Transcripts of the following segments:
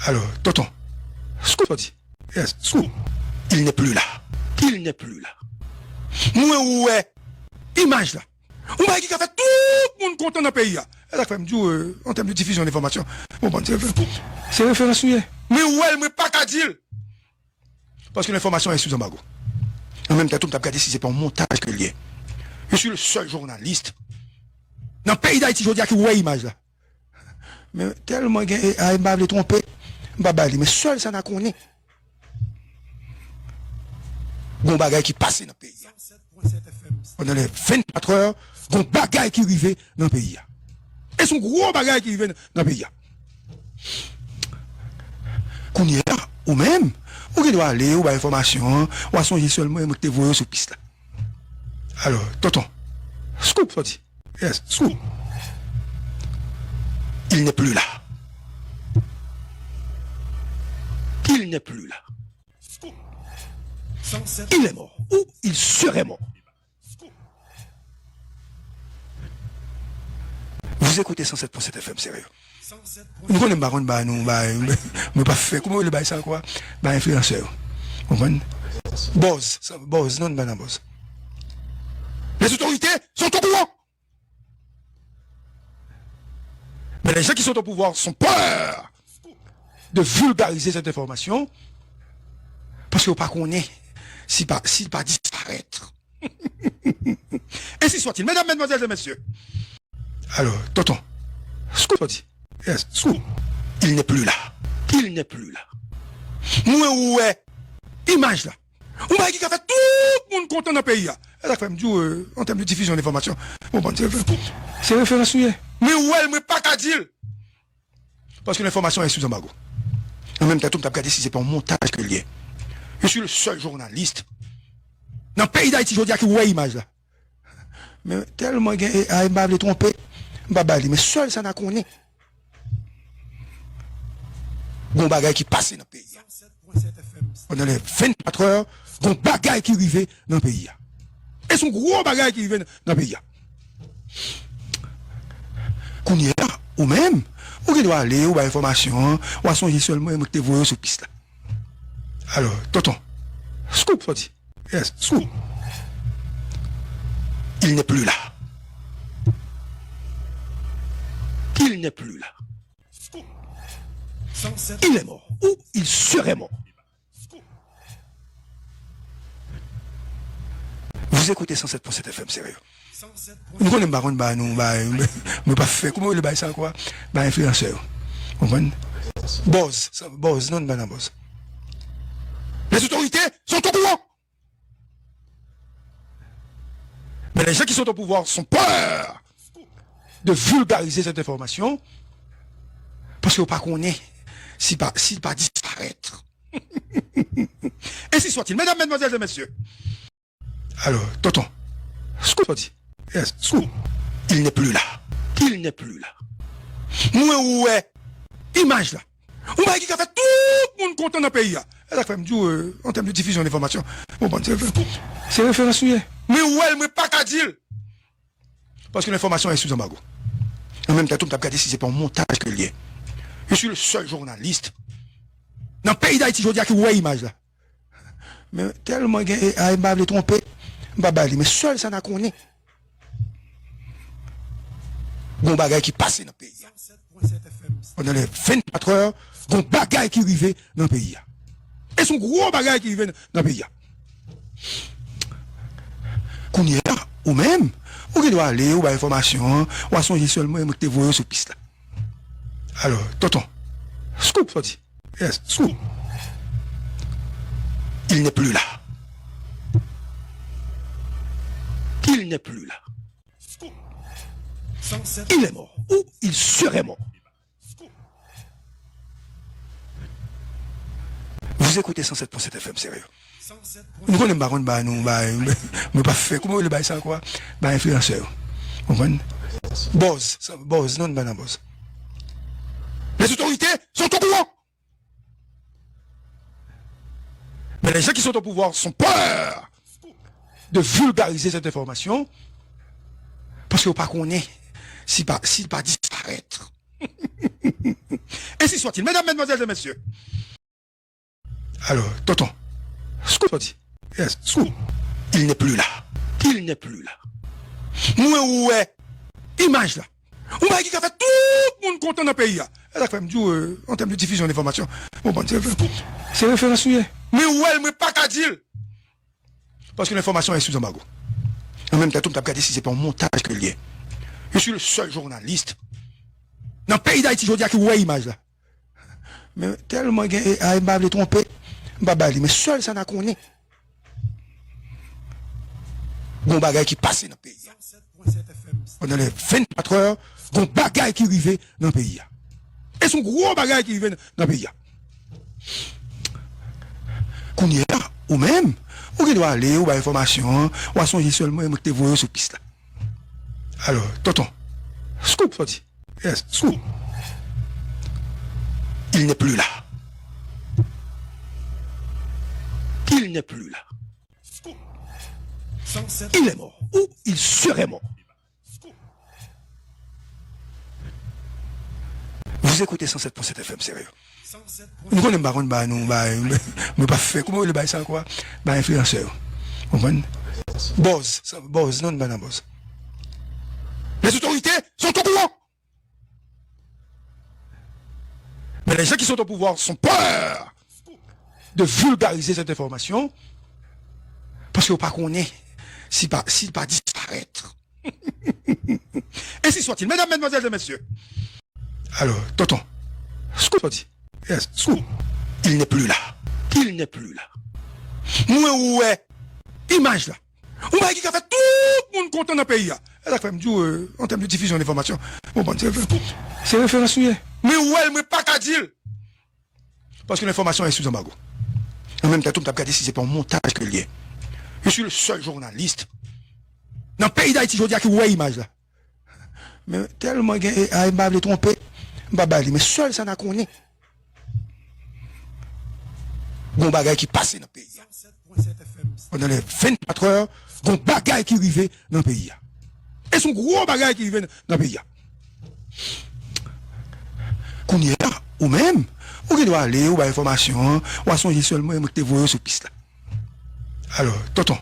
Alors, tonton, Scoop dit. Yes, Scoop. Il n'est plus là. Il n'est plus là. Moi, ouais. Image là. On va qui a fait tout le monde content dans le pays. Elle a fait me dire, en termes de diffusion d'informations. Bon, c'est référence. Mais ouais, mais pas qu'à dire. Parce que l'information est sous embargo. En même temps, tout le monde a regardé si c'est pas un montage que lié. Je suis le seul journaliste dans le pays d'Haïti, je dis qu'il y a une image là. Mais tellement il m'a trompé, mais seul ça n'a connu. Bon bagay qui passe dans le pays. Pendant les 24 heures, bon bagay qui arrive dans le pays. Et son gros bagay qui arrive dans le pays. Qu'on y est là, ou même, ou doit aller, ou information, ou à songer seulement, et te voir sur piste là. Alors, tonton, Scoop, ça dit. Yes, Scoop. Il n'est plus là. Il n'est plus là. Il est mort. Ou il serait mort. Vous écoutez 107.7 FM, sérieux. Nous connaissons pas, nous pas fait. Comment le bail ça quoi? Bah, influenceur. Vous comprenez? Buzz, non, pas Buzz. Les autorités sont au pouvoir. Mais les gens qui sont au pouvoir sont peur de vulgariser cette information parce qu'ils ne connaissent pas s'il pas disparaître. Ainsi soit-il. Mesdames, mesdemoiselles et messieurs. Alors, tonton, Scoop dit. Yes, Scoop. Il n'est plus là. Il n'est plus là. Moi, ouais. Image là. On va qui a fait tout le monde content dans le pays. Elle a fait me dire, en termes de diffusion d'informations. Bon, c'est référence. Mais ouais, mais pas qu'à dire. Parce que l'information est sous embargo. En même temps, tout le monde a regardé si c'est pas un montage que lié. Je suis le seul journaliste dans le pays d'Haïti, je dis qu'il y a une image là. Mais tellement il m'a trompé, mais seul ça n'a connu. Bon bagay qui passe dans le pays. Pendant les 24 heures, bon bagay qui arrive dans le pays. Et son gros bagay qui arrive dans le pays. Qu'on y est là, ou même, ou doit aller, ou information, ou à songer seulement, et te voir sur piste là. Alors, tonton, Scoop, ça dit. Yes, Scoop. Il n'est plus là. Il n'est plus là. Il est mort. Ou il serait mort. Vous écoutez 107.7 FM, sérieux. Nous connaissons pas, nous pas fait. Comment le bail ça quoi? Bah, influenceur. Vous comprenez? Buzz, non, pas Buzz. Les autorités sont au pouvoir. Mais les gens qui sont au pouvoir sont peur de vulgariser cette information parce qu'ils ne connaissent pas s'il pas disparaître. Ainsi soit-il. Mesdames, mesdemoiselles et messieurs. Alors, tonton, Scoop dit. Yes, Scoop. Il n'est plus là. Il n'est plus là. Moi, ouais. Image là. On va qui a fait tout le monde content dans le pays. Elle a fait me dire, en termes de diffusion d'informations. Bon, c'est référence. Mais ouais, mais pas qu'à dire. Parce que l'information est sous embargo. En même temps, tout le monde a regardé si c'est pas un montage que lié. Je suis le seul journaliste dans le pays d'Haïti, je dis qu'il y a une image là. Mais tellement il m'a trompé, mais seul ça n'a connu. Bon bagay qui passe dans le pays. Pendant les 24 heures, bon bagay qui arrive dans le pays. Et son gros bagay qui arrive dans le pays. Qu'on y est là, ou même, ou doit aller, ou information, ou à songer seulement, et te voir sur piste là. Alors, tonton, Scoop, ça dit. Yes, Scoop. Il n'est plus là. Il n'est plus là. Il est mort. Ou il serait mort. Vous écoutez 107.7 FM, sérieux. Nous connaissons pas, nous pas fait. Comment le bail ça quoi? Bah, influenceur. Vous comprenez? Buzz, non, pas Buzz. Les autorités sont au pouvoir. Mais les gens qui sont au pouvoir sont peur de vulgariser cette information parce qu'ils ne connaissent pas s'il pas disparaître. Ainsi soit-il. Mesdames, mesdemoiselles et messieurs. Alors, tonton, Scoop dit. Yes, Scoop. Il n'est plus là. Il n'est plus là. Moi, ouais. Image là. On va qui a fait tout le monde content dans le pays. Elle a fait en termes de diffusion d'informations. Bon, c'est référencé. Mais ouais, mais pas qu'à dire. Parce que l'information est sous embargo. En même temps, tout le monde a regardé si c'est pas un montage que lié. Je suis le seul journaliste dans le pays d'Haïti, je dis qui voit l'image là. Mais tellement il m'a trompé. Mais seul ça n'a connu. Bon bagage qui passe dans le pays. Pendant les 24 heures, bon bagage qui arrive dans le pays. Et son gros bagage qui arrive dans le pays. Qu'on y est là, ou même, ou doit aller, ou information, ou à songer seulement et te voir sur piste là. Alors, tonton, Scoop, ça dit. Yes, Scoop. Il n'est plus là. Il n'est plus là. Il est mort. Ou il serait mort. Vous écoutez 107.7 FM, sérieux. Nous connaissons pas, nous pas fait. Comment le bail ça quoi? Influenceur. Vous comprenez? Boss, non, pas boss. Les autorités sont au courant. Mais les gens qui sont au pouvoir sont peur de vulgariser cette information parce qu'ils ne pas connaître s'il pas disparaître. Ainsi soit-il. Mesdames, mesdemoiselles et messieurs. Alors, tonton, Scoop dit. Yes, Scoop. Il n'est plus là. Il n'est plus là. Moi, ouais. Image là. On va qui a fait tout le monde content dans le pays. Elle a fait en termes de diffusion d'informations. Bon, c'est référencé. Mais ouais, mais pas qu'à dire. Parce que l'information est sous embargo. En même temps, tout le monde a regardé si c'est pas un montage que lié. Je suis le seul journaliste dans le pays d'Haïti, je dis qui voit l'image là. Mais tellement il m'a trompé. Mais seul ça n'a connu. Bon bagage qui passe dans le pays. Pendant les 24 heures, bon bagage qui arrive dans le pays. Et son gros bagage qui arrive dans le pays. Qu'on y est là, ou même, ou doit aller, ou information, ou à songer seulement et te voir sur piste là. Alors, tonton,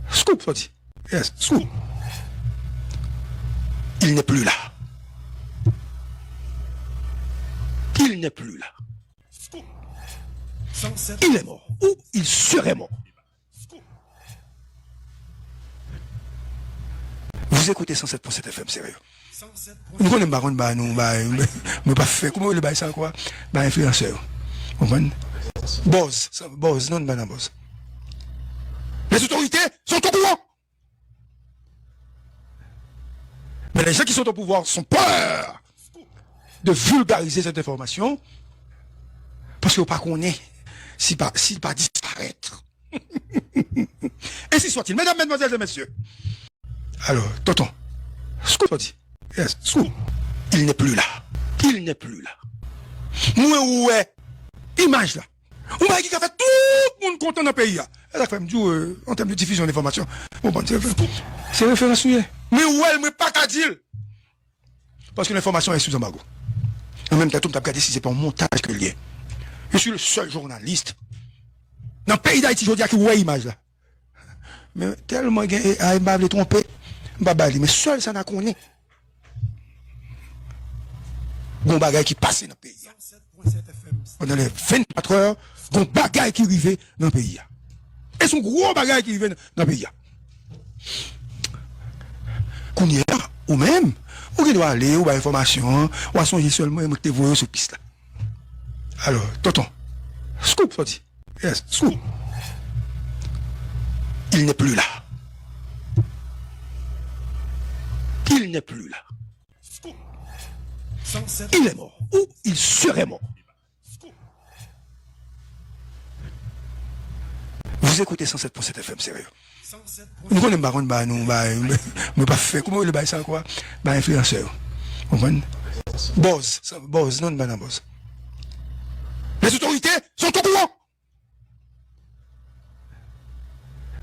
Scoop, ça dit. Yes, Scoop. Il n'est plus là. Il n'est plus là. Il est mort. Ou il serait mort. Vous écoutez 107.7 FM, sérieux. Nous connaissons pas, nous pas fait. Comment le bail ça quoi? Influenceur. Vous comprenez? Boss, non, pas boss. Les autorités sont au courant. Mais les gens qui sont au pouvoir sont peur de vulgariser cette information parce qu'ils ne pas connaître s'il pas disparaître. Ainsi soit-il. Mesdames, mesdemoiselles et messieurs. Alors, tonton, Scoop dit. Yes, Scoop. Il n'est plus là. Il n'est plus là. Moi, ouais. Image là. On va qui a fait tout le monde content dans le pays. Elle a fait en termes de diffusion d'informations. Bon, c'est référencé. Mais ouais, mais pas qu'à dire. Parce que l'information est sous embargo. En même temps, tout le monde a regardé si c'est pas un montage que lié. Je suis le seul journaliste dans le pays d'Haïti, je dis qui voit l'image là. Mais tellement il m'a trompé. Mais seul ça n'a connu. Bon bagage qui passe dans le pays. Pendant les 24 heures, bon bagage qui arrive dans le pays. Et son gros bagage qui arrive dans le pays. Qu'on y est là, ou même, ou doit aller, ou information, ou à songer seulement et te voir sur piste là. Alors, tonton, Scoop, ça dit. Yes, Scoop. Il n'est plus là. Il n'est plus là. Il est mort. Ou il serait mort. Vous écoutez 107.7 FM, sérieux. Nous connaissons pas, nous pas fait. Comment le bail ça quoi? Influenceur. Vous comprenez? Boss, non, pas boss. Les autorités sont au courant.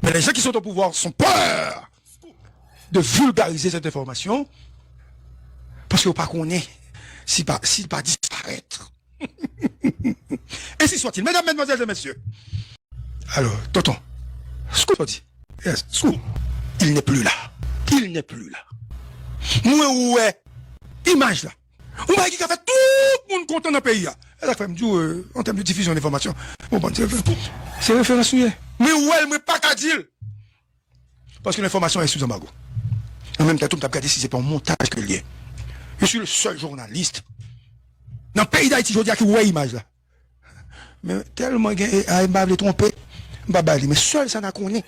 Mais les gens qui sont au pouvoir sont peur de vulgariser cette information parce qu'ils ne pas connaître s'il pas disparaître. Ainsi soit-il. Mesdames, mesdemoiselles et messieurs. Alors, tonton, Scoop dit. Yes, Scoop. Il n'est plus là. Il n'est plus là. Moi, ouais. Image là. On va qui a fait tout le monde content dans le pays. Elle a fait en termes de diffusion d'informations. Bon, c'est référencé. Mais ouais, mais pas qu'à dire. Parce que l'information est sous embargo. En même temps, tout le monde a regardé si c'est pas un montage que lié. Je suis le seul journaliste dans le pays d'Haïti, je dis qui voit l'image là. Mais tellement il m'a trompé, mais seul ça n'a connu.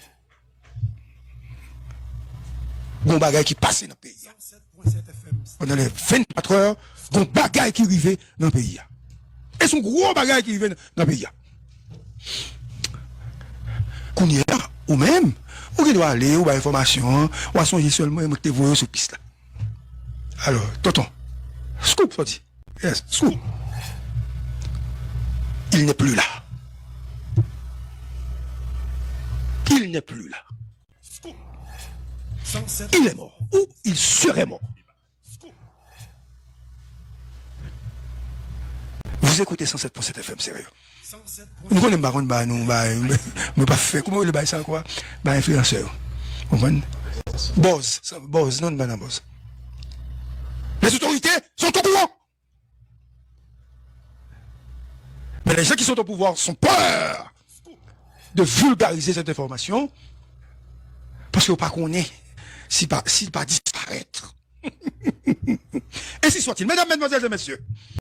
Bon bagage qui passait dans le pays. Pendant les 24 heures, bon bagage qui arrivait dans le pays. Et son gros bagage qui arrivait dans le pays. Qu'on y est là, ou même, ou doit aller, ou avoir information, ou à songer seulement et te voir sur piste là. Alors, tonton, Scoop, ça dit. Yes, Scoop. Il n'est plus là. Il n'est plus là. Il est mort. Ou il serait mort. Vous écoutez 107.7 FM, sérieux. Nous connaissons pas contre nous, mais pas fait. Comment il est ça quoi? Influenceur. Vous comprenez? Boss, non, boss. Les autorités sont au pouvoir. Mais les gens qui sont au pouvoir sont peur de vulgariser cette information parce qu'ils n'ont pas connaît s'il pas disparaître. Ainsi soit-il. Mesdames, mesdemoiselles et messieurs.